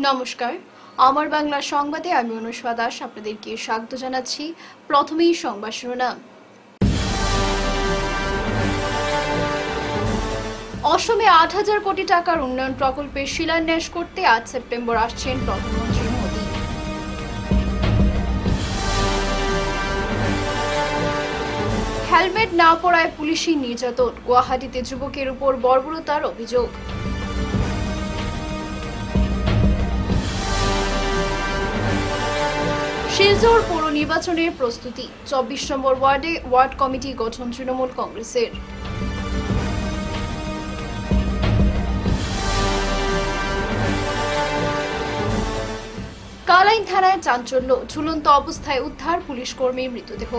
নমস্কার, আমার বাংলা সংবাদে আমি অনুষ্কা দাস আপনাদেরকে স্বাগত জানাচ্ছি। প্রথমেই সংবাদ শিরোনাম। অসমে ৮,০০০ কোটি টাকার উন্নয়ন প্রকল্পের শিলান্যাস করতে আজ সেপ্টেম্বর আসছেন প্রধানমন্ত্রী মোদী। হেলমেট না পরায় পুলিশি নির্যাতন, গুয়াহাটিতে যুবকের উপর বর্বরতার অভিযোগ। শিলচর পৌর নির্বাচনের প্রস্তুতি, ২৪ নম্বর ওয়ার্ডে ওয়ার্ড কমিটি গঠন তৃণমূল কংগ্রেসের। কালাইন থানায় চাঞ্চল্য, ঝুলন্ত অবস্থায় উদ্ধার পুলিশ কর্মীর মৃতদেহ।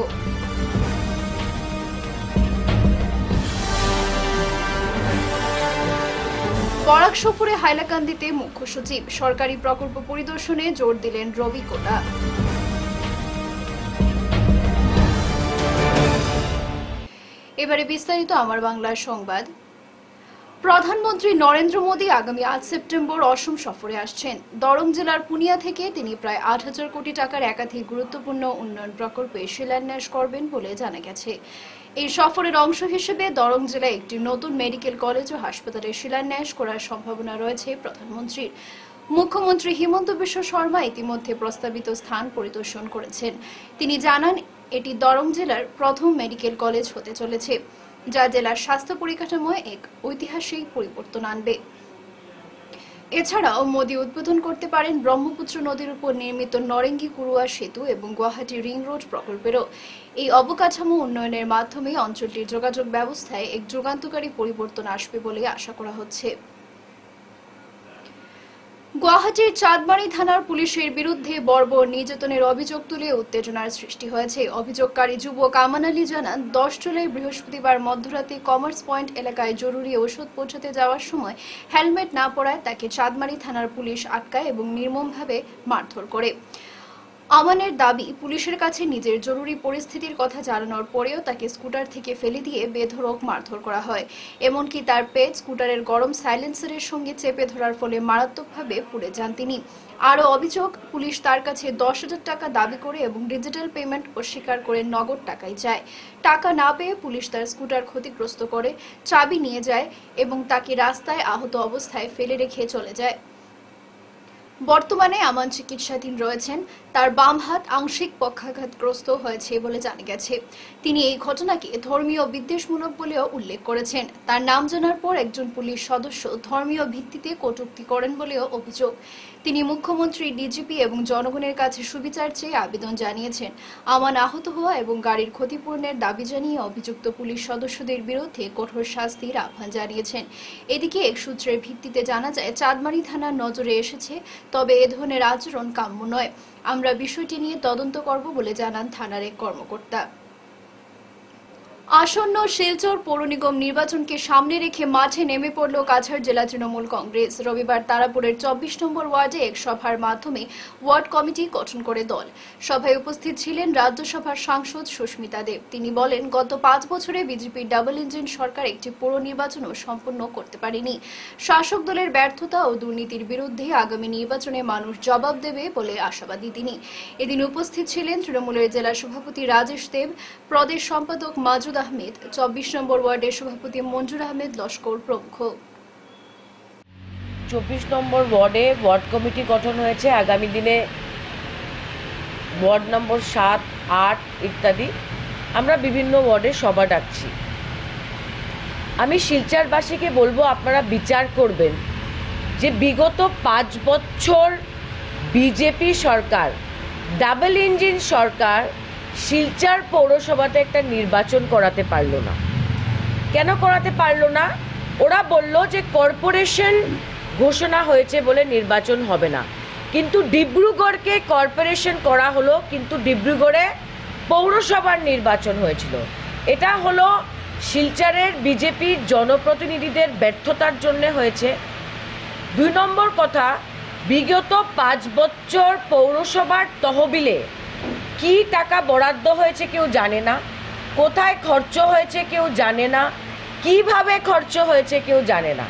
বরাক সফরে হাইলাকান্দিতে মুখ্য সচিব, সরকারি প্রকল্প পরিদর্শনে জোর দিলেন রবি কোটা। এবারে বিস্তারিত আমার বাংলার সংবাদ। প্রধানমন্ত্রী নরেন্দ্র মোদী আগামী ৮ সেপ্টেম্বর অসম সফরে আসছেন। দরং জেলার পুনিয়া থেকে তিনি প্রায় ৮,০০০ কোটি টাকার একাধিক গুরুত্বপূর্ণ উন্নয়ন প্রকল্পে শিলান্যাস করবেন বলে জানা গেছে। এই সফরের অংশ হিসেবে দরং জেলায় একটি নতুন মেডিকেল কলেজ ও হাসপাতালের শিলান্যাস করার সম্ভাবনা রয়েছে প্রধানমন্ত্রীর। মুখ্যমন্ত্রী হিমন্ত বিশ্ব শর্মা ইতিমধ্যে প্রস্তাবিত স্থান পরিদর্শন করেছেন। তিনি জানান, এটি দরং জেলার প্রথম মেডিকেল কলেজ হতে চলেছে, যা জেলার স্বাস্থ্য পরিকাঠামোয় এক ঐতিহাসিক পরিবর্তন আনবে। এছাড়াও মোদী উদ্বোধন করতে পারেন ব্রহ্মপুত্র নদীর উপর নির্মিত নরেঙ্গি কুরুয়া সেতু এবং গুয়াহাটি রিং রোড প্রকল্পেরও। এই অবকাঠামো উন্নয়নের মাধ্যমে অঞ্চলটির যোগাযোগ ব্যবস্থায় এক যুগান্তকারী পরিবর্তন আসবে বলে আশা করা হচ্ছে। গুয়াহাটির চাঁদমারি থানার পুলিশের বিরুদ্ধে বর্বর নির্যাতনের অভিযোগ তুলে উত্তেজনার সৃষ্টি হয়েছে। অভিযোগকারী যুবক আমান আলী জানান, ১০ জুলাই বৃহস্পতিবার মধ্যরাতে কমার্স পয়েন্ট এলাকায় জরুরি ওষুধ পৌঁছাতে যাওয়ার সময় হেলমেট না পরায় তাকে চাঁদমারি থানার পুলিশ আটকায় এবং নির্মমভাবে মারধর করে। আমানের দাবি, পুলিশের কাছে নিজের জরুরি পরিস্থিতির কথা জানানোর পরেও তাকে স্কুটার থেকে ফেলে দিয়ে বেধড়ক মারধর করা হয়। এমনকি তার পেট স্কুটারের গরম সাইলেন্সারের সঙ্গে চেপে ধরার ফলে মারাত্মকভাবে পুড়ে যান তিনি। আরও অভিযোগ, পুলিশ তার কাছে ১০,০০০ টাকা দাবি করে এবং ডিজিটাল পেমেন্ট অস্বীকার করে নগদ টাকাই চায়। টাকা না পেয়ে পুলিশ তার স্কুটার ক্ষতিগ্রস্ত করে, চাবি নিয়ে যায় এবং তাকে রাস্তায় আহত অবস্থায় ফেলে রেখে চলে যায়। বর্তমানে আমান চিকিৎসাধীন রয়েছেন। তার বাম হাত আংশিক পক্ষাঘাতগ্রস্ত হয়েছে বলে জানা গেছে। তিনি এই ঘটনাকে ধর্মীয় বিদ্বেষমূলক বলেও উল্লেখ করেছেন। তার নাম জানার পর একজন পুলিশ সদস্য ধর্মীয় ভিত্তিতে কটূক্তি করেন বলেও অভিযোগ। তিনি মুখ্যমন্ত্রী, ডিজিপি এবং জনগণের কাছে সুবিচার চেয়ে আবেদন জানিয়েছেন। আমান আহত হওয়া এবং গাড়ির ক্ষতিপূরণের দাবি জানিয়ে অভিযুক্ত পুলিশ সদস্যদের বিরুদ্ধে কঠোর শাস্তির আহ্বান জানিয়েছেন। এদিকে এক সূত্রের ভিত্তিতে জানা যায়, চাঁদমারি থানার নজরে এসেছে, তবে এ ধরনের আচরণ কাম্য নয়। আমরা বিষয়টি নিয়ে তদন্ত করব বলে জানান থানার এক কর্মকর্তা। আসন্ন শিলচর পৌর নিগম নির্বাচনকে সামনে রেখে মাঠে নেমে পড়ল কাছাড় জেলা তৃণমূল কংগ্রেস। রবিবার তারাপুরের ২৪ নম্বর ওয়ার্ডে এক সভার মাধ্যমে ওয়ার্ড কমিটি গঠন করে দল। সভায় উপস্থিত ছিলেন রাজ্যসভার সাংসদ সুস্মিতা দেব। তিনি বলেন, গত ৫ বছরে বিজেপির ডাবল ইঞ্জিন সরকার একটি পৌর নির্বাচনও সম্পন্ন করতে পারেনি। শাসক দলের ব্যর্থতা ও দুর্নীতির বিরুদ্ধে আগামী নির্বাচনে মানুষ জবাব দেবে বলে আশাবাদী তিনি। এদিন উপস্থিত ছিলেন তৃণমূলের জেলা সভাপতি রাজেশ দেব, প্রদেশ সম্পাদক মাজুদ আহমেদ, ২৪ নম্বর ওয়ার্ডের সভাপতি মঞ্জুর আহমেদ লস্কর প্রমুখ। ২৪ নম্বর ওয়ার্ডে ওয়ার্ড কমিটি গঠন হয়েছে। আগামী দিনে ওয়ার্ড নম্বর ৭, ৮ ইত্যাদি আমরা বিভিন্ন ওয়ার্ডে সভা ডাকছি। আমি শিলচরবাসীকে বলবো, আপনারা বিচার করবেন যে বিগত ৫ বছর বিজেপি সরকার, ডাবল ইঞ্জিন সরকার শিলচর পৌরসভাতে একটা নির্বাচন করাতে পারলো না। কেন করাতে পারলো না? ওরা বলল যে কর্পোরেশন ঘোষণা হয়েছে বলে নির্বাচন হবে না, কিন্তু ডিব্রুগড়কে কর্পোরেশন করা হলো, কিন্তু ডিব্রুগড়ে পৌরসভার নির্বাচন হয়েছিল। এটা হলো শিলচরের বিজেপির জনপ্রতিনিধিদের ব্যর্থতার জন্য হয়েছে। ২ নম্বর কথা, বিগত ৫ বছর পৌরসভার তহবিলে কি টাকা বরাদ্দ হয়েছে কেউ জানে না, কোথায় খরচ হয়েছে কেউ জানে না, কিভাবে খরচ হয়েছে কেউ জানে না।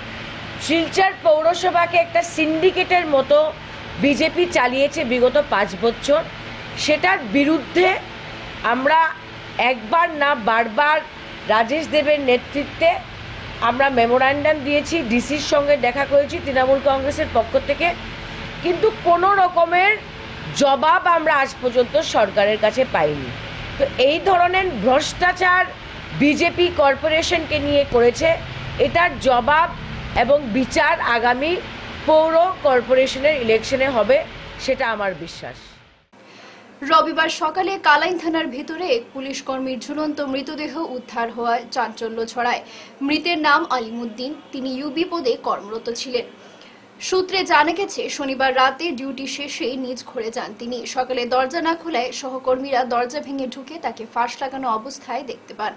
শিলচর পৌরসভাকে একটা সিন্ডিকেটের মতো বিজেপি চালিয়েছে বিগত 5 বছর, সেটার বিরুদ্ধে আমরা একবার না বারবার রাজেশ দেবের নেতৃত্বে আমরা মেমোরান্ডাম দিয়েছি, ডিসির সঙ্গে দেখা করেছি তৃণমূল কংগ্রেসের পক্ষ থেকে, কিন্তু কোনো রকমের জবাব আমরা আজ পর্যন্ত সরকারের কাছে পাইনি। তো এই ধরনের ভ্রষ্টাচার বিজেপি কর্পোরেশনকে নিয়ে করেছে, এটার জবাব এবং বিচার আগামী পৌর কর্পোরেশনের ইলেকশনে হবে, সেটা আমার বিশ্বাস। রবিবার সকালে কালাইন থানার ভিতরে এক পুলিশ কর্মীর ঝুলন্ত মৃতদেহ উদ্ধার হওয়ায় চাঞ্চল্য ছড়ায়। মৃতের নাম আলিমুদ্দিন, তিনি ইউবি পদে কর্মরত ছিলেন। সূত্রে জানা গেছে শনিবার রাতে ডিউটি শেষে নিজ ঘরে যান তিনি। সকালে দরজা না খোলায় সহকর্মীরা দরজা ভেঙে ঢুকে তাকে ফাঁস লাগানো অবস্থায় দেখতে পান।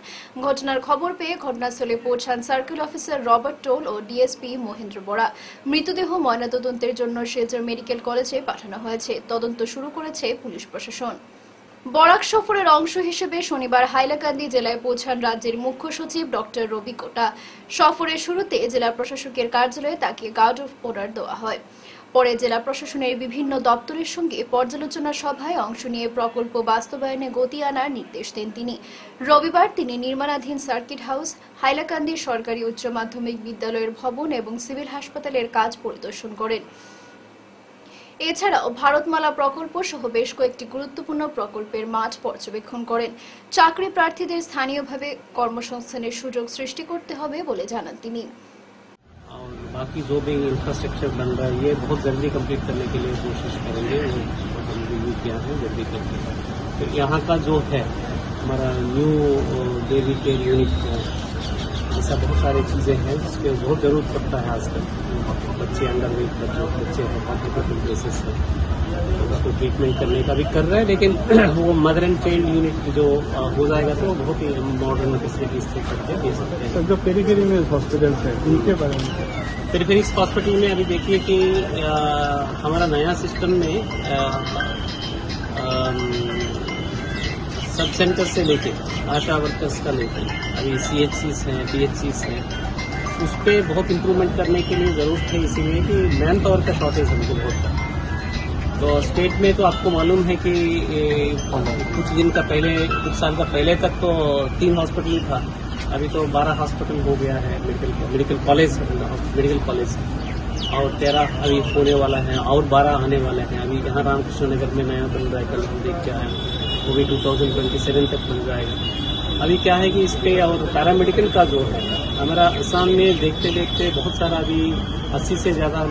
ঘটনার খবর পেয়ে ঘটনাস্থলে পৌঁছান সার্কেল অফিসার রবার্ট টোল ও ডিএসপি মহেন্দ্র বরা। মৃতদেহ ময়নাতদন্তের জন্য শিলচর মেডিকেল কলেজে পাঠানো হয়েছে। তদন্ত শুরু করেছে পুলিশ প্রশাসন। বরাক সফরের অংশ হিসেবে শনিবার হাইলাকান্দি জেলায় পৌঁছান রাজ্যের মুখ্য সচিব ডক্টর রবি কোটা। সফরের শুরুতে জেলা প্রশাসকের কার্যালয়ে তাকে গার্ড অফ অনার দেওয়া হয়। পরে জেলা প্রশাসনের বিভিন্ন দপ্তরের সঙ্গে পর্যালোচনা সভায় অংশ নিয়ে প্রকল্প বাস্তবায়নে গতি আনার নির্দেশ দেন তিনি। রবিবার তিনি নির্মাণাধীন সার্কিট হাউস, হাইলাকান্দি সরকারি উচ্চ মাধ্যমিক বিদ্যালয়ের ভবন এবং সিভিল হাসপাতালের কাজ পরিদর্শন করেন। এছাড়াও ভারতমালা প্রকল্প সহ বেশ কয়েকটি গুরুত্বপূর্ণ প্রকল্পের মাঠ পর্যবেক্ষণ করেন। চাকরি প্রার্থীদের স্থানীয়ভাবে কর্মসংস্থানের সুযোগ সৃষ্টি করতে হবে বলে জানান তিনি। और बाकी जो भी इंफ्रास्ट्रक्चर बन रहा है ये बहुत जल्दी कंप्लीट करने के लिए कोशिश करेंगे, वो हम रिव्यू किया है जल्दी करके। तो यहाँ का जो है हमारा न्यू बेबी केयर यूनिट, ऐसा बहुत सारी चीज़ें हैं जिसके बहुत ज़रूरत पड़ता है आजकल। बच्चे अंडर वेट बच्चे हैं, कॉम्प्लिकेटेड केसेस हैं, तो उसको ट्रीटमेंट करने का भी कर रहे हैं, लेकिन वो मदर एंड चाइल्ड यूनिट जो हो जाएगा तो बहुत ही मॉडर्न फैसिलिटीज से करके दे सकते हैं। सर, जो पेरीफेरी में हॉस्पिटल्स हैं उनके बारे में पेरीफेरिक्स हॉस्पिटल में अभी देखिए कि हमारा नया सिस्टम में सब सेंटर से लेके आशा वर्कर्स का लेकर अभी CHCs हैं, PHCs हैं, उस पर बहुत इम्प्रूवमेंट करने के लिए ज़रूरत है, इसीलिए कि मैन पावर का शॉर्टेज हमको बहुत है। तो स्टेट में तो आपको मालूम है कि कुछ साल का पहले तक तो 3 हॉस्पिटल था, अभी तो 12 हॉस्पिटल हो गया है, मेडिकल कॉलेज और 13 अभी होने वाला है और 12 आने वाले हैं। अभी यहाँ रामकृष्ण नगर में नया बन रहा है, कल हम देख के आए, वो भी 2027 तक बन जाएगा। अभी क्या है कि इस पे और पैरामेडिकल का जो है हमारा असम में देखते देखते बहुत सारा अभी 80 से ज़्यादा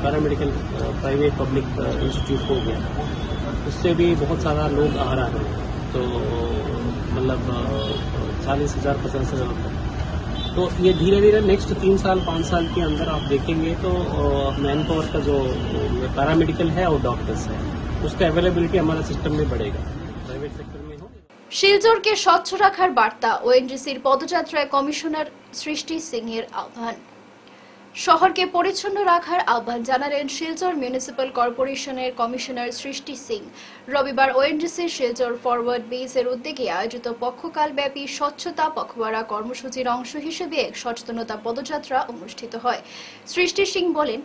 पैरामेडिकल प्राइवेट पब्लिक इंस्टीट्यूट हो गया, उससे भी बहुत सारा लोग आ रहा है। तो मतलब 40,000 50,000। तो ये धीरे धीरे नेक्स्ट 3 साल 5 साल के अंदर आप देखेंगे तो मैन पावर का जो पैरामेडिकल है और डॉक्टर्स है उसका अवेलेबिलिटी हमारा सिस्टम में बढ़ेगा, प्राइवेट सेक्टर में हो। শিলচরকে স্বচ্ছ রাখার বার্তা ওএনজিসির পদযাত্রায় কমিশনার সৃষ্টি সিং এর আহ্বান। শহরকে পরিচ্ছন্ন রাখার আহ্বান জানালেন শিলচর মিউনিসিপ্যাল কর্পোরেশনের কমিশনার সৃষ্টি সিং। রবিবার ওএনজিসির শিলচর ফরওয়ার্ড বেসের উদ্যোগে আয়োজিত পক্ষকালব্যাপী স্বচ্ছতা পখবাড়া কর্মসূচির অংশ হিসেবে এক সচেতনতা পদযাত্রা অনুষ্ঠিত হয়। সৃষ্টি সিং বলেন,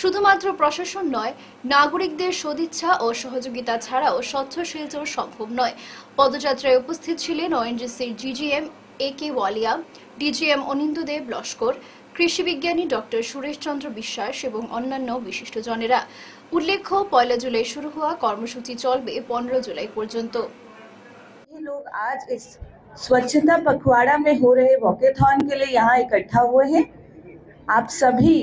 শুধুমাত্র প্রশাসন নয়, নাগরিকদের সদিচ্ছা ও সহযোগিতা ছাড়াও স্বচ্ছ শিলচর সম্ভব নয়। পদযাত্রায় উপস্থিত ছিলেন ওএনজিসির জিজিএম AK ওয়ালিয়া, ডিজিএম অনিন্দদেব লস্কর, কৃষি বিজ্ঞানী ডক্টর সুরেশ চন্দ্র বিশ্বাস এবং অন্যান্য বিশিষ্টজনেরা। উল্লেখ্য, 1 জুলাই শুরু হওয়া কর্মসূচি চলবে 15 জুলাই পর্যন্ত। ये लोग आज इस स्वच्छता पखवाड़ा में हो रहे वॉकेथॉन के लिए यहाँ इकट्ठा हुए हैं। आप सभी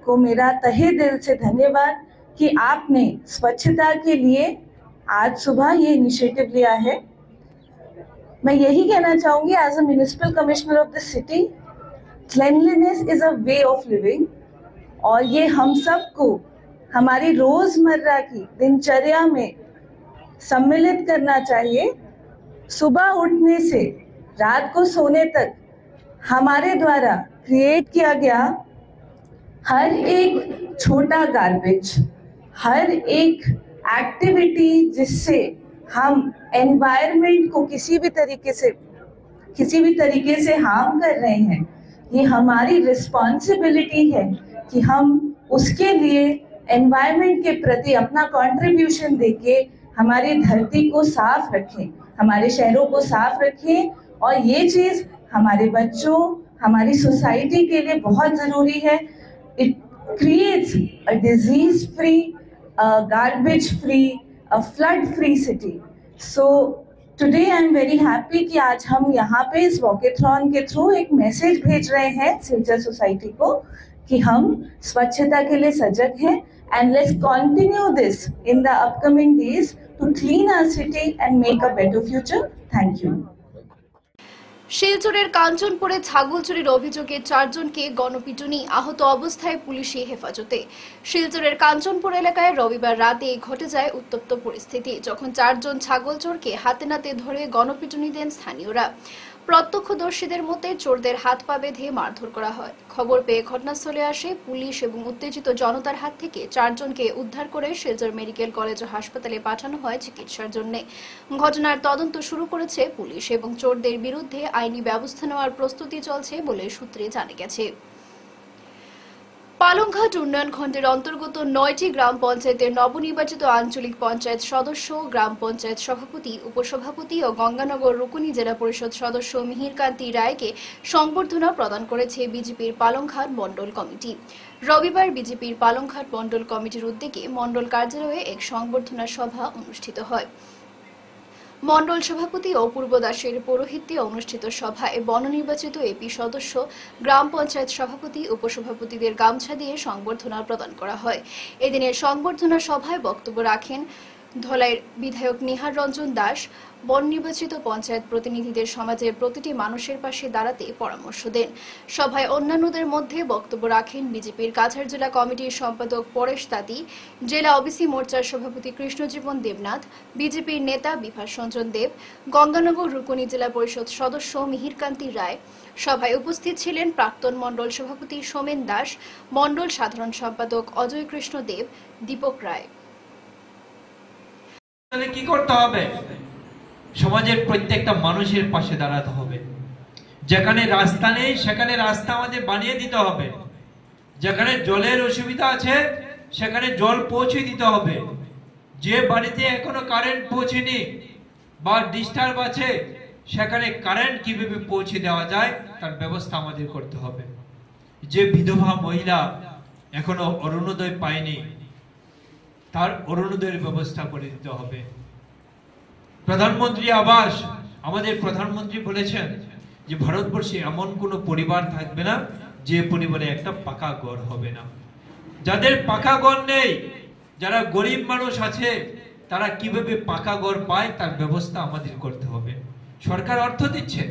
को मेरा तहे दिल से धन्यवाद कि आपने स्वच्छता के लिए आज सुबह ये इनिशिएटिव लिया है। मैं यही कहना चाहूंगी, as a municipal commissioner of the city, cleanliness is a way of living और ये हम सबको हमारी रोजमर्रा की दिनचर्या में सम्मिलित करना चाहिए। सुबह उठने से रात को सोने तक हमारे द्वारा क्रिएट किया गया हर एक छोटा गार्बेज, हर एक एक्टिविटी जिससे हम एनवायरनमेंट को किसी भी तरीके से हार्म कर रहे हैं, ये हमारी रिस्पॉन्सिबिलिटी है कि हम उसके लिए एनवायरनमेंट के प्रति अपना कंट्रीब्यूशन देके हमारी धरती को साफ रखें, हमारे शहरों को साफ रखें। और ये चीज हमारे बच्चों, हमारी सोसाइटी के लिए बहुत जरूरी है। It creates a disease free, garbage free, a flood free city. So today I am very happy कि आज हम यहाँ पे इस वॉकेथॉन के थ्रू एक मैसेज भेज रहे हैं सिलचर सोसाइटी को कि हम स्वच्छता के लिए सजग हैं, and let's continue this in the upcoming days to clean our city and make a better future. Thank you. শিলচরের কাঞ্চনপুরে ছাগল চুরির অভিযোগে 4 জনকে গণপিটুনি, আহত অবস্থায় পুলিশি হেফাজতে। শিলচরের কাঞ্চনপুর এলাকায় রবিবার রাতে ঘটে যায় উত্তপ্ত পরিস্থিতি, যখন 4 জন ছাগল চোরকে হাতে নাতে ধরে গণপিটুনি দেন স্থানীয়রা। প্রত্যক্ষদর্শীদের মতে চোরদের হাত পা বেঁধে মারধর করা হয়। খবর পেয়ে ঘটনাস্থলে আসে পুলিশ এবং উত্তেজিত জনতার হাত থেকে 4 জনকে উদ্ধার করে শিলচর মেডিকেল কলেজ ও হাসপাতালে পাঠানো হয় চিকিৎসার জন্য। ঘটনার তদন্ত শুরু করেছে পুলিশ এবং চোরদের বিরুদ্ধে আইনি ব্যবস্থা নেওয়ার প্রস্তুতি চলছে বলে সূত্রে জানা গেছে। পালংঘাট উন্নয়ন খণ্ডের অন্তর্গত 9টি গ্রাম পঞ্চায়েতের নবনির্বাচিত আঞ্চলিক পঞ্চায়েত সদস্য, গ্রাম পঞ্চায়েত সভাপতি, উপসভাপতি ও গঙ্গানগর রুকুনি জেলা পরিষদ সদস্য মিহিরকান্তি রায়কে সংবর্ধনা প্রদান করেছে বিজেপির পালংঘাট মণ্ডল কমিটি। রবিবার বিজেপির পালংঘাট মণ্ডল কমিটির উদ্যোগে মণ্ডল কার্যালয়ে এক সংবর্ধনা সভা অনুষ্ঠিত হয়। মণ্ডল সভাপতি অপূর্ব দাসের পৌরোহিত্যে অনুষ্ঠিত সভায় বননির্বাচিত এপি সদস্য, গ্রাম পঞ্চায়েত সভাপতি, উপসভাপতিদের গামছা দিয়ে সংবর্ধনা প্রদান করা হয়। এদিনের সংবর্ধনা সভায় বক্তব্য রাখেন ধলাইয়ের বিধায়ক নিহার রঞ্জন দাস। বননির্বাচিত পঞ্চায়েত প্রতিনিধিদের সমাজের প্রতিটি মানুষের পাশে দাঁড়াতে পরামর্শ দেন। সভায় অন্যান্যদের মধ্যে বক্তব্য রাখেন বিজেপির কাছাড় জেলা কমিটির সম্পাদক পরেশ তাঁতি, জেলা ওবিসি মোর্চার সভাপতি কৃষ্ণজীবন দেবনাথ, বিজেপির নেতা বিভাস রঞ্জন দেব, গঙ্গানগর রুকুনি জেলা পরিষদ সদস্য মিহিরকান্তি রায়। সভায় উপস্থিত ছিলেন প্রাক্তন মণ্ডল সভাপতি সোমেন দাস, মণ্ডল সাধারণ সম্পাদক অজয় কৃষ্ণ দেব, দীপক রায়। কি করতে হবে? সমাজের প্রত্যেকটা মানুষের পাশে দাঁড়াতে হবে। যেখানে রাস্তা নেই সেখানে রাস্তা আমাদের বানিয়ে দিতে হবে। যেখানে জলের অসুবিধা আছে সেখানে জল পৌঁছে দিতে হবে। যে বাড়িতে এখনো কারেন্ট পৌঁছেনি বা ডিস্টার্ব আছে সেখানে কারেন্ট কিভাবে পৌঁছে দেওয়া যায় তার ব্যবস্থা আমাদের করতে হবে। যে বিধবা মহিলা এখনো অরুণোদয় পায়নি তার অরুণোদয়ের ব্যবস্থা করে দিতে হবে। প্রধানমন্ত্রী আবাস, আমাদের প্রধানমন্ত্রী বলেছেন যে ভারতবর্ষে এমন কোনো পরিবার থাকবে না যে পরিবারে একটা পাকা ঘর হবে না। যাদের পাকা ঘর নেই, যারা গরিব মানুষ আছে, তারা কিভাবে পাকা ঘর পায় তার ব্যবস্থা আমাদের করতে হবে। সরকার অর্থ দিচ্ছে,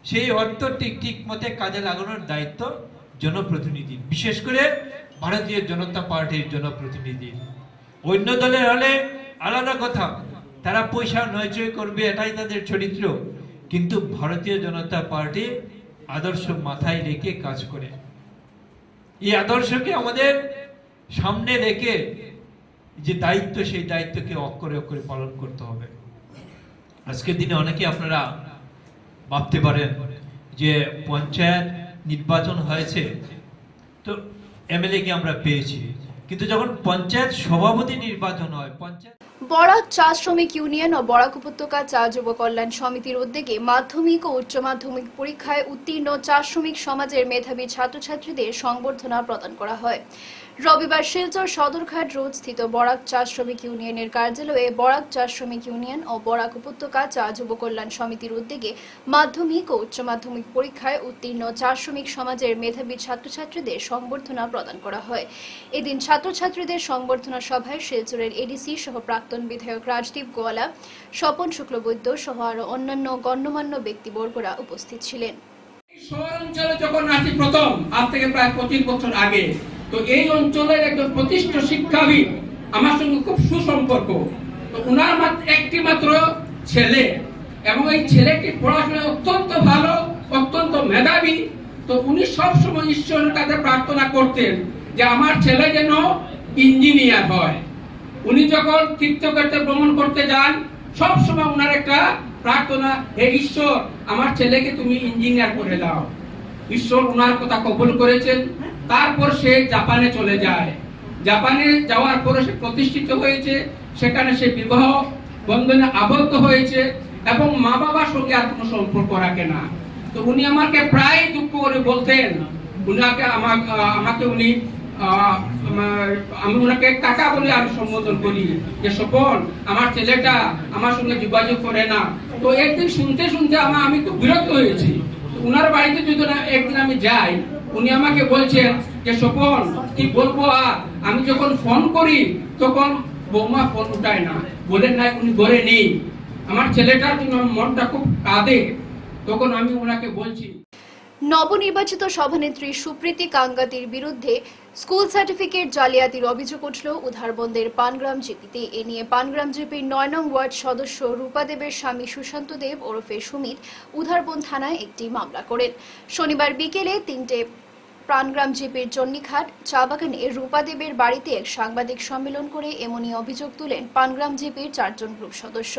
সেই অর্থ ঠিক মতে কাজে লাগানোর দায়িত্ব জনপ্রতিনিধি, বিশেষ করে ভারতীয় জনতা পার্টির জনপ্রতিনিধি। অন্য দলের হলে আলাদা কথা, তারা পয়সা নয়চয় করবে, এটাই তাদের চরিত্র। কিন্তু ভারতীয় জনতা পার্টি আদর্শ মাথায় রেখে কাজ করে। এই আদর্শকে আমাদের সামনে রেখে যে দায়িত্ব, সেই দায়িত্বকে অক্ষরে অক্ষরে পালন করতে হবে। আজকের দিনে অনেকে আপনারা ভাবতে পারেন যে পঞ্চায়েত নির্বাচন হয়েছে তো এমএলএ কে আমরা পেয়েছি, কিন্তু যখন পঞ্চায়েত সভাপতি নির্বাচন হয়, পঞ্চায়েত বরাক চা শ্রমিক ইউনিয়ন ও বরাক উপত্যকা চা যুব কল্যাণ সমিতির উদ্যোগে মাধ্যমিক ও উচ্চ মাধ্যমিক পরীক্ষায় উত্তীর্ণ চা শ্রমিক সমাজের মেধাবী ছাত্রছাত্রীদের সংবর্ধনা প্রদান করা হয়। রবিবার শিলচর সদরঘাট রোড স্থিত বরাক চা শ্রমিক ইউনিয়নের কার্যালয়ে বরাক চা শ্রমিক ইউনিয়ন ও বরাক উপত্যকা চা যুব কল্যাণ সমিতির উদ্যোগে মাধ্যমিক ও উচ্চ মাধ্যমিক পরীক্ষায় উত্তীর্ণ চা শ্রমিক সমাজের মেধাবী ছাত্রছাত্রীদের সংবর্ধনা প্রদান করা হয়। এদিন ছাত্রছাত্রীদের সংবর্ধনা সভায় শিলচরের এডিসি সহ প্রাক্তন বিধায়ক রাজদীপ গোয়ালা, স্বপন শুক্লবৈদ্য সহ আরো অন্যান্য গণ্যমান্য ব্যক্তিবর্গরা উপস্থিত ছিলেন। শহর অঞ্চলে যখন আসি প্রথম, আজ থেকে প্রায় 25 বছর আগে, তো এই অঞ্চলের একজন প্রতিষ্ঠিত শিক্ষাবিদ আমার সঙ্গে খুব সুসম্পর্ক। তো উনার একটি মাত্র ছেলে, এবং এই ছেলেটি পড়াশোনায় অত্যন্ত ভালো, অত্যন্ত মেধাবী। তো উনি সবসময় ঈশ্বরের কাছে প্রার্থনা করতেন যে আমার ছেলে যেন ইঞ্জিনিয়ার হয়। উনি যখন তীর্থক্ষেত্রে ভ্রমণ করতে যান, সবসময় উনার একটা প্রার্থনা, হে ঈশ্বর আমার ছেলেকে তুমি ইঞ্জিনিয়ার করে দাও। ঈশ্বর উনার কথা কবুল করেছেন। তারপর সে জাপানে চলে যায়। জাপানে যাওয়ার পরে সে প্রতিষ্ঠিত হয়েছে, সেখানে সে বিবাহ বন্ধনে আবদ্ধ হয়েছে এবং মা বাবার সঙ্গে আর কোনো সম্পর্ক রাখে না। তো উনি আমাকে প্রায় দুঃখ করে বলতেন, আমাকে উনি আমি ওনাকে কাকা বলে আমি সম্বোধন করি, যে স্বপন আমার ছেলেটা আমার সঙ্গে যোগাযোগ করে না। তো একদিন শুনতে শুনতে আমি তো বিরক্ত হয়েছি। উনার বাড়িতে যদি একদিন আমি যাই, উনি আমাকে বলছেন যে স্বপন কি বলবো, আর আমি যখন ফোন করি তখন বৌমা ফোন উঠায় না, বলেন না উনি ঘরে নেই। আমার ছেলেটার জন্য মনটা খুব কাঁদে। তখন আমি ওনাকে বলছি, নবনির্বাচিত সভানেত্রী সুপ্রীতি কাঙ্গাতির বিরুদ্ধে স্কুল সার্টিফিকেট জালিয়াতির অভিযোগ উঠল উধারবন্দের পানগ্রাম জিপিতে। এ নিয়ে পানগ্রাম জিপির ৯ নং ওয়ার্ড সদস্য রূপা দেবের স্বামী সুশান্ত দেব ওরফে সুমিত উধারবন থানায় একটি মামলা করেন। শনিবার বিকেলে ৩টে পানগ্রাম জিপির চন্নিঘাট চা বাগানে রূপা দেবের বাড়িতে এক সাংবাদিক সম্মেলন করে এমনই অভিযোগ তুলেন পানগ্রাম জিপির ৪ জন গ্রুপ সদস্য।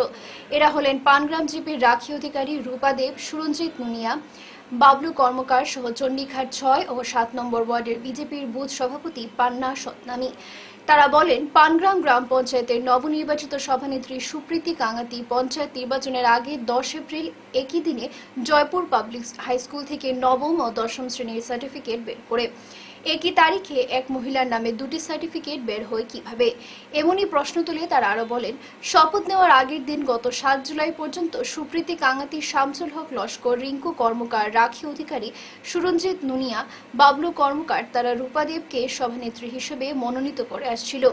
এরা হলেন পানগ্রাম জিপির রাখি অধিকারী রূপা দেব, সুরঞ্জিত মুনিয়া, বাবলু কর্মকার সহ চন্ডিঘাট ৬ ও ৭ নম্বর ওয়ার্ডের বিজেপির বুথ সভাপতি পান্না সতনামী। তারা বলেন, পানগ্রাম গ্রাম পঞ্চায়েতের নবনির্বাচিত সভানেত্রী সুপ্রীতি কাঙ্গাতি পঞ্চায়েত নির্বাচনের আগে ১০ এপ্রিল একই দিনে জয়পুর পাবলিক হাইস্কুল থেকে নবম ও দশম শ্রেণীর সার্টিফিকেট বের করে একই তারিখে এক মহিলার নামে ২টি সার্টিফিকেট বের হয় কিভাবে, এমনই প্রশ্ন তুলে তারা আরো বলেন, শপথ নেওয়ার আগের দিন গত ৭ জুলাই পর্যন্ত সুপ্রীতি কাঙ্গাতি, শামসুল হক লস্কর, রিঙ্কু কর্মকার, রাখি অধিকারী, সুরঞ্জিত নুনিয়া, বাবলু কর্মকার তারা রূপা দেবকে সভানেত্রী হিসেবে মনোনীত করে আসছিল।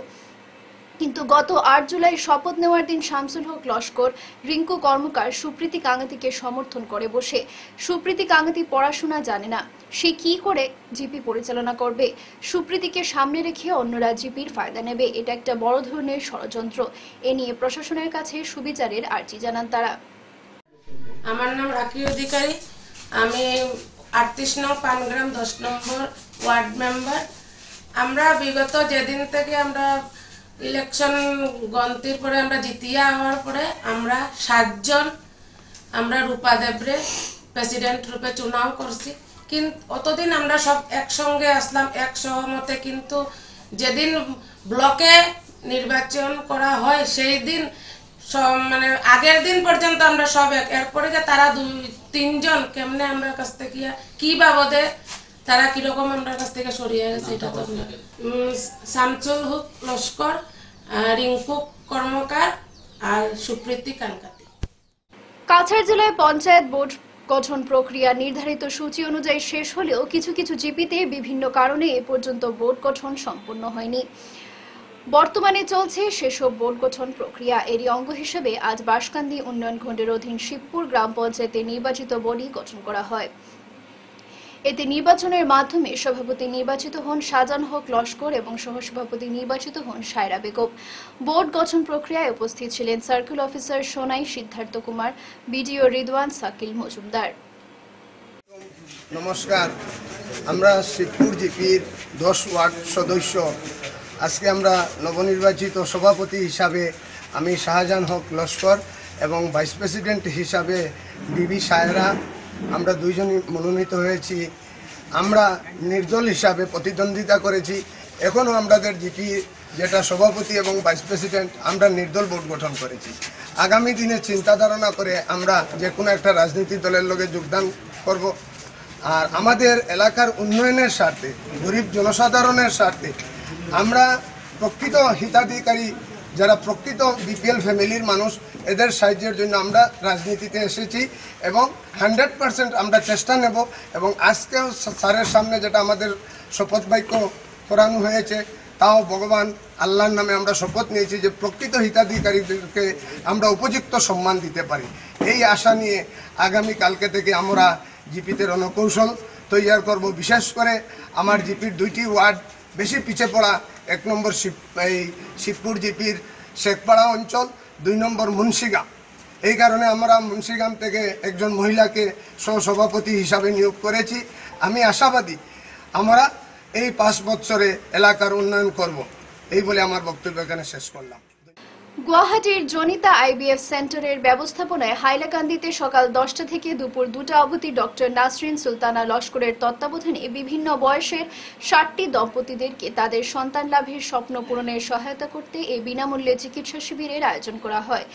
কিন্তু গত ৮ জুলাই শপথ নেওয়ার দিন শামসুল হক লস্কর, রিঙ্কু কর্মকার সুপ্রীতি কাঙ্গাতিকে সমর্থন করে বসে। সুপ্রীতি কাঙ্গাতি পড়াশোনা জানে না, সে কি করে জিপি পরিচালনা করবে? সুপ্রীতিকে সামনে রেখে অন্যরা জিপির ফায়দা নেবে, এটা একটা বড় ধরনের ষড়যন্ত্র। এ নিয়ে প্রশাসনের কাছে সুবিচারের আর্জি জানান তারা। আমার নাম রাখি অধিকারী, আমি ৩৮ নং পানগ্রাম ১০ নম্বর ওয়ার্ড মেম্বার। আমরা বিগত যেদিন থেকে আমরা ইলেকশন গন্তির পরে আমরা জিতিয়া হওয়ার পরে আমরা ৭ জন আমরা রূপা দেবরে প্রেসিডেন্ট রূপে চুনাও করছি। কিন্তু অতদিন আমরা সব একসঙ্গে আসলাম এক সহমতে, কিন্তু যেদিন ব্লকে নির্বাচন করা হয় সেই দিন মানে আগের দিন পর্যন্ত আমরা সব এক, এরপরে যে তারা ২-৩ জন কেমনে আমরা কাছ থেকে কি বাবদে তারা কিরকম আমার কাছ থেকে সরিয়ে গেছে এটা তো শামসুল হক লস্কর, রিঙ্কু কর্মকার আর সুপ্রীতি কাঙ্গাতি। কাছাড় জেলায় পঞ্চায়েত বোর্ড গঠন প্রক্রিয়া নির্ধারিত সূচি অনুযায়ী শেষ হলেও কিছু কিছু জিপিতে বিভিন্ন কারণে এ পর্যন্ত বোর্ড গঠন সম্পূর্ণ হয়নি। বর্তমানে চলছে সেসব বোর্ড গঠন প্রক্রিয়া। এরই অঙ্গ হিসেবে আজ বাঁশকান্দি উন্নয়ন খণ্ডের অধীন শিবপুর গ্রাম পঞ্চায়েতে নির্বাচিত বডি গঠন করা হয়। এতে নির্বাচনের মাধ্যমে সভাপতি নির্বাচিত হন শাহজাহান হক লস্কর এবং সহসভাপতি নির্বাচিত হন সায়রা বেগম। বোর্ড গঠন প্রক্রিয়ায় উপস্থিত ছিলেন circle officer Sonai Siddhartha Kumar, BDO Ridwan Sakil Majumdar. নমস্কার, আমরা শিবপুর জিপির ১০ ওয়ার্ড সদস্য। আজকে আমরা নবনির্বাচিত সভাপতি হিসাবে আমি শাহজাহান হক লস্কর এবং ভাইস প্রেসিডেন্ট হিসাবে বিবি সায়রা, আমরা দুইজনই মনোনীত হয়েছি। আমরা নির্দল হিসাবে প্রতিদ্বন্দ্বিতা করেছি। এখনও আমাদের জিপি যেটা সভাপতি এবং ভাইস প্রেসিডেন্ট আমরা নির্দল বোর্ড গঠন করেছি। আগামী দিনে চিন্তা ধারণা করে আমরা যে কোনো একটা রাজনৈতিক দলের লগে যোগদান করব। আর আমাদের এলাকার উন্নয়নের স্বার্থে, গরিব জনসাধারণের স্বার্থে আমরা প্রকৃত হিতাধিকারী যারা প্রকৃত বিপিএল ফ্যামিলির মানুষ এদের সাহায্যের জন্য আমরা রাজনীতিতে এসেছি এবং 100% আমরা চেষ্টা নেব। এবং আজকেও স্যারের সামনে যেটা আমাদের শপথ বাক্য করানো হয়েছে, তাও ভগবান আল্লাহর নামে আমরা শপথ নিয়েছি যে প্রকৃত হিতাধিকারীদেরকে আমরা উপযুক্ত সম্মান দিতে পারি। এই আশা নিয়ে আগামী কালকে থেকে আমরা জিপিতে রণকৌশল তৈরি করব। বিশেষ করে আমার জিপির 2টি ওয়ার্ড বেশি পিছিয়ে পড়া, 1 নম্বর শিবপুর জিপির শেখপাড়া অঞ্চল, 2 নম্বর মুন্সিগাম। এই কারণে আমরা মুন্সিগাম থেকে একজন মহিলাকে সহসভাপতি হিসাবে নিয়োগ করেছি। আমি আশাবাদী আমরা এই 5 বছরে এলাকার উন্নয়ন করব। এই বলে আমার বক্তব্য এখানে শেষ করলাম। গুয়াহাটির জনিতা আইবিএফ সেন্টারের ব্যবস্থাপনায় হাইলাকান্দিতে সকাল 10টা থেকে দুপুর 2টা অবধি ডক্টর নাসরিন সুলতানা লস্করের তত্ত্বাবধানে বিভিন্ন বয়সের 60টি দম্পতিদেরকে তাদের সন্তান লাভের স্বপ্ন পূরণের সহায়তা করতে এই বিনামূল্যে চিকিৎসা শিবিরের আয়োজন করা হয়।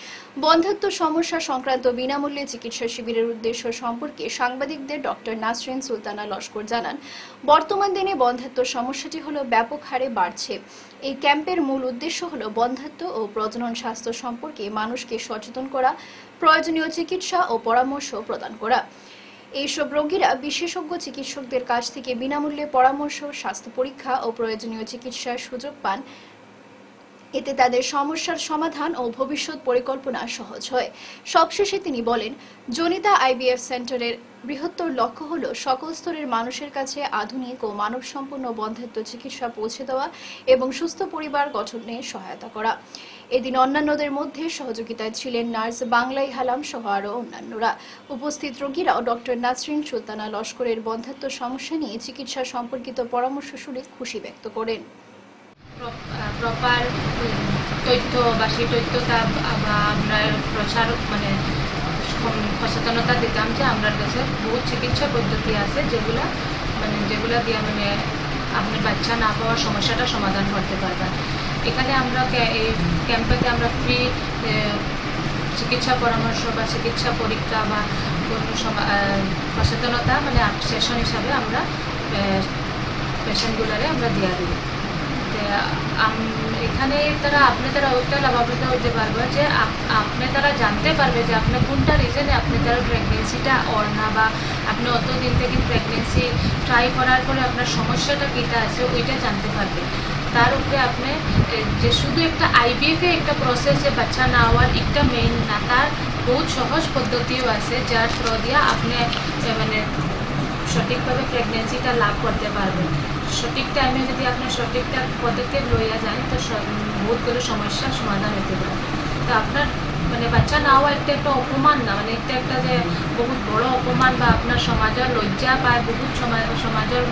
বন্ধ্যাত্ব সমস্যা সংক্রান্ত বিনামূল্যে চিকিৎসা শিবিরের উদ্দেশ্য সম্পর্কে সাংবাদিকদের ডক্টর নাসরিন সুলতানা লস্কর জানান, বর্তমান দিনে বন্ধ্যাত্ব সমস্যাটি হল ব্যাপক হারে বাড়ছে। এই ক্যাম্পের মূল উদ্দেশ্য হল বন্ধ্যাত্ব ও প্রজনন স্বাস্থ্য সম্পর্কে মানুষকে সচেতন করা, প্রয়োজনীয় চিকিৎসা ও পরামর্শ প্রদান করা। এইসব রোগীরা বিশেষজ্ঞ চিকিৎসকদের কাছ থেকে বিনামূল্যে পরামর্শ, স্বাস্থ্য পরীক্ষা ও প্রয়োজনীয় চিকিৎসার সুযোগ পান। এতে তাদের সমস্যার সমাধান ও ভবিষ্যৎ পরিকল্পনা সহজ হয়। সবশেষে তিনি বলেন, জনিতা আইবিএফ সেন্টারের বৃহত্তর লক্ষ্য হল সকল স্তরের মানুষের কাছে আধুনিক ও মানবসম্পন্ন বন্ধ্যাত্ব চিকিৎসা পৌঁছে দেওয়া এবং সুস্থ পরিবার গঠনে সহায়তা করা। এদিন অন্যান্যদের মধ্যে সহযোগিতায় ছিলেন নার্স বাংলাই হালাম সহ আরও অন্যান্যরা। উপস্থিত রোগীরাও ডক্টর নাসরিন সুলতানা লস্করের বন্ধ্যাত্ব সমস্যা নিয়ে চিকিৎসা সম্পর্কিত পরামর্শ শুনে খুশি ব্যক্ত করেন। প্রপার তথ্য বা সেই তথ্যটা আমরা প্রচার সচেতনতা দিতাম যে আমরা কাছে বহু চিকিৎসা পদ্ধতি আছে যেগুলা দিয়ে আপনি বাচ্চা না পাওয়ার সমস্যাটা সমাধান করতে পারবেন। এখানে আমরা এই ক্যাম্পেতে আমরা ফ্রি চিকিৎসা পরামর্শ বা চিকিৎসা পরীক্ষা বা কোনো সচেতনতা সেশন হিসাবে আমরা পেশেন্টগুলারে আমরা দিয়ে দিই। এখানে আপনি তারা ওইটা লাভান্বিত হতে পারবে যে আপনি তারা জানতে পারবে যে আপনি কোনটা রিজনে আপনি তার প্রেগনেন্সিটা অর না, বা আপনি অতদিন থেকে প্রেগনেন্সি ট্রাই করার পরে আপনার সমস্যাটা কীটা আছে ওইটা জানতে পারবে। তার উপরে আপনি যে শুধু একটা আইবিএফে একটা প্রসেস যে বাচ্চা না হওয়ার একটা মেইন না, তার বহুত সহজ পদ্ধতিও আছে যার থ্রু দিয়ে আপনি সঠিকভাবে প্রেগনেন্সিটা লাভ করতে পারবেন। সঠিক টাইমে যদি আপনি সঠিকটা পদক্ষেপ লইয়া যান তো বহুতগুলো সমস্যার সমাধান হতে পারে। তো আপনার বাচ্চা না হওয়া একটা অপমান না, একটা যে বহুত বড় অপমান বা আপনার সমাজের লজ্জা পায়, বহুত সমাজের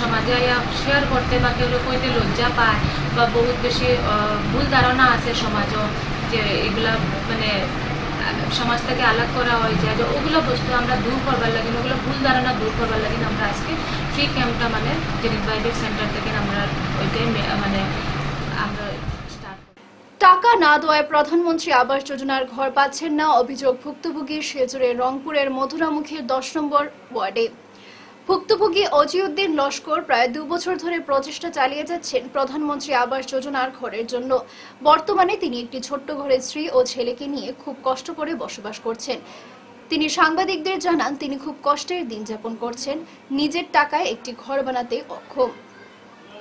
সমাজে শেয়ার করতে বা কেউ কইতে লজ্জা পায়, বা বহুত বেশি ভুল ধারণা আছে সমাজও যে এগুলা সমাজ থেকে আলাদা করা হয়ে যায়। যে ওগুলো বস্তু আমরা দূর করবার লাগে, ওগুলো ভুল ধারণা দূর করবার লাগে আমরা আজকে ফ্রি ক্যাম্পটা জেনিতা আইবিএফ সেন্টার থেকে আমরা ওইটাই আমরা স্টার্ট করি। টাকা না দেওয়ায় প্রধানমন্ত্রী আবাস যোজনার ঘর পাচ্ছেন না, অভিযোগ ভুক্তভোগী শিলচরের রংপুরের মধুরামুখীর 10 নম্বর ওয়ার্ডে। ভুক্তভোগী অজিউদ্দিন লস্কর প্রায় 2 বছর ধরে প্রচেষ্টা চালিয়ে যাচ্ছেন প্রধানমন্ত্রী আবাস যোজনার ঘরের জন্য। বর্তমানে তিনি একটি ছোট্ট ঘরে স্ত্রী ও ছেলেকে নিয়ে খুব কষ্ট করে বসবাস করছেন। তিনি সাংবাদিকদের জানান, তিনি খুব কষ্টের দিন যাপন করছেন, নিজের টাকায় একটি ঘর বানাতে অক্ষম।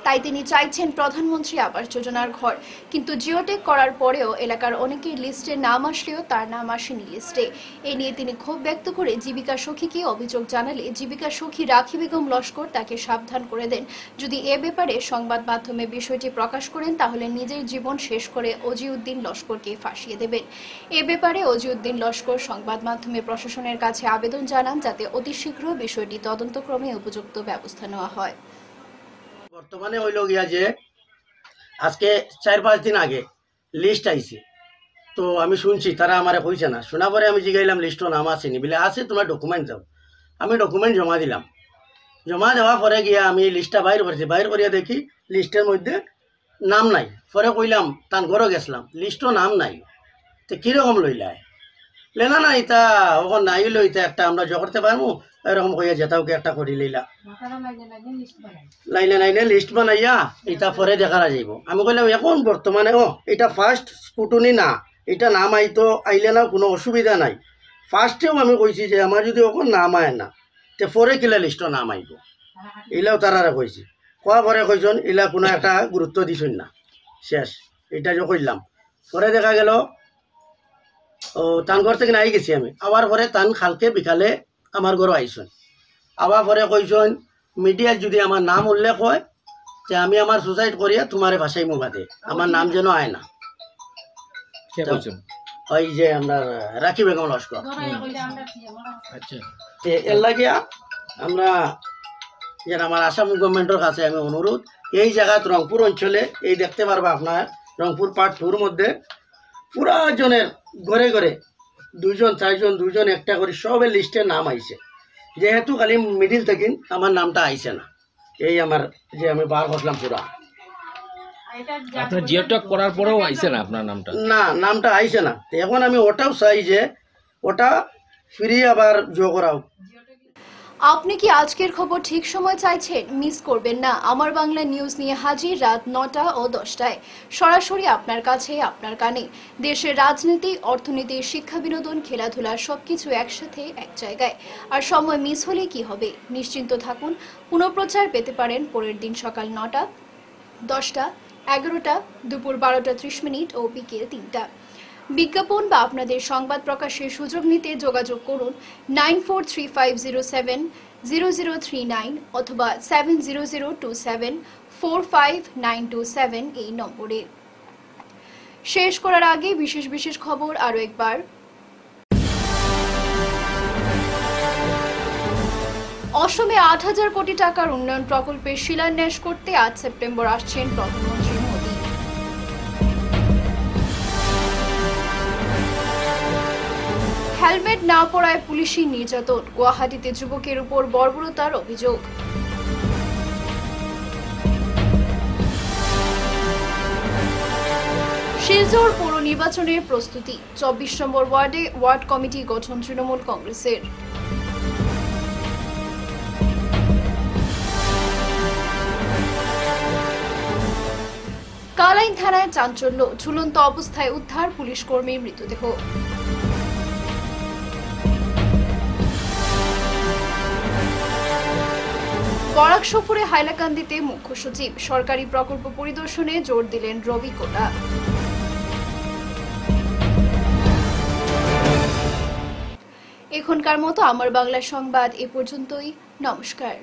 তাই তিনি চাইছেন প্রধানমন্ত্রী আবাস যোজনার ঘর। কিন্তু জিওটেক করার পরেও এলাকার অনেকের লিস্টে নাম আসলেও তার নাম আসেনি লিস্টে। এ নিয়ে তিনি ক্ষোভ ব্যক্ত করে জীবিকা সখীকে অভিযোগ জানালে জীবিকা সখী রাখি বেগম লস্কর তাকে সাবধান করে দেন, যদি এ ব্যাপারে সংবাদ মাধ্যমে বিষয়টি প্রকাশ করেন তাহলে নিজের জীবন শেষ করে অজিউদ্দিন লস্করকে ফাঁসিয়ে দেবেন। এ ব্যাপারে অজিউদ্দিন লস্কর সংবাদ মাধ্যমে প্রশাসনের কাছে আবেদন জানান যাতে অতি শীঘ্র বিষয়টি তদন্তক্রমে উপযুক্ত ব্যবস্থা নেওয়া হয়। বর্তমানে হইল গিয়া যে আজকে 4-5 দিন আগে লিস্ট আইছে, তো আমি শুনছি তারা আমারে কইছে না, শোনা পরে আমি জিগাইলাম লিস্টও নাম আসেনি, বলে আছে তোমার ডকুমেন্ট দাও। আমি ডকুমেন্ট জমা দিলাম, জমা দেওয়ার পরে গিয়া আমি লিস্টটা বাইর করছি, বাইর করিয়া দেখি লিস্টের মধ্যে নাম নাই। পরে কইলাম তান ঘরও গেছিলাম, লিস্টও নাম নাই। তো কীরকম লইলায় লেনা না, ইতা ওখান নাই লইতে একটা আমরা জো করতে পারবো, এরকম কইয়া যেতাওকে একটা করি লইলা লাইনে লাইনে লিস্ট বানাইয়া এটা পরে দেখা যাইব। আমি কইলাম এখন বর্তমানে এটা ফার্স্ট স্কুটনি না, এটা নাম আইতো আইলে না কোনো অসুবিধা নাই। ফার্স্টেও আমি কইছি যে আমার যদি ওখান নাম আয় না তে পরে কিলা লিস্টও নাম আইব, এলাও তারা কইছি। কোয়া পরে কইছেন এলা কোনো একটা গুরুত্ব দিছেন না, শেষ এটা যে কইলাম। পরে দেখা গেল ও তান ঘর থেকে আই গেছি আমি, আবার পরে তান খালকে বিকালে আমার ঘরও আইসন। আবার পরে কইসন মিডিয়ায় যদি আমার নাম উল্লেখ হয় যে আমি আমার সুসাইড করিয়া তোমারে ভাষাই মুবাদে, আমার নাম যেন আয় না। ওই যে আমরা রাখি বেগম লস্কর, এর লাগিয়া আমরা যেন আমার আসাম গভর্নমেন্টের কাছে আমি অনুরোধ, এই জায়গা রংপুর অঞ্চলে এই দেখতে পারবা আপনার রংপুর পার্ট 2 মধ্যে পুরা জনের ঘরে ঘরে 2 জন 4 জন 2 জন একটা করে সবের লিস্টে নাম আইছে, যেহেতু খালি মিডিল থেকে আমার নামটা আইছে না, এই আমার যে আমি বার করলাম পুরা। আপনার জিওটক করার পরেও আইছে না আপনার নামটা? না, নামটা আইছে না। এখন আমি ওটাও চাই যে ওটা ফ্রি আবার জো করাও। আপনি কি আজকের খবর ঠিক সময় চাইছেন? মিস করবেন না। আমার বাংলা নিউজ নিয়ে হাজির রাত 9টা ও 10টায়, সরাসরি আপনার কাছে, আপনার কানে। দেশের রাজনীতি, অর্থনীতি, শিক্ষা, বিনোদন, খেলাধুলা সবকিছু একসাথে এক জায়গায়। আর সময় মিস হলে কি হবে? নিশ্চিন্ত থাকুন, পুনঃপ্রচার পেতে পারেন পরের দিন সকাল 9টা, 10টা, 11টা, দুপুর 12টা 30 ও বিকেল 3টা। বিজ্ঞাপন বা আপনাদের সংবাদ প্রকাশের সুযোগ নিতে যোগাযোগ করুন 9435070039 অথবা 7002745927 এই নম্বরে। শেষ করার আগে বিশেষ খবর আরো একবার। অসমে ৮,০০০ কোটি টাকার উন্নয়ন প্রকল্পের শিলান্যাস করতে আজ সেপ্টেম্বর আসছেন প্রধানমন্ত্রী মোদী। হেলমেট না পরায় পুলিশি নির্যাতন, গুয়াহাটিতে যুবকের উপর বর্বরতার অভিযোগ। শিলচর পৌর নির্বাচনের প্রস্তুতি, 24 নম্বর ওয়ার্ডে ওয়ার্ড কমিটি গঠন তৃণমূল কংগ্রেসের। কালাইন থানায় চাঞ্চল্য, ঝুলন্ত অবস্থায় উদ্ধার পুলিশ কর্মীর মৃতদেহ। বরাক সফরে হাইলাকান্দিতে মুখ্য সচিব, সরকারি প্রকল্প পরিদর্শনে জোর দিলেন রবি কোটা। এখনকার মতো আমার বাংলা সংবাদ এ পর্যন্তই। নমস্কার।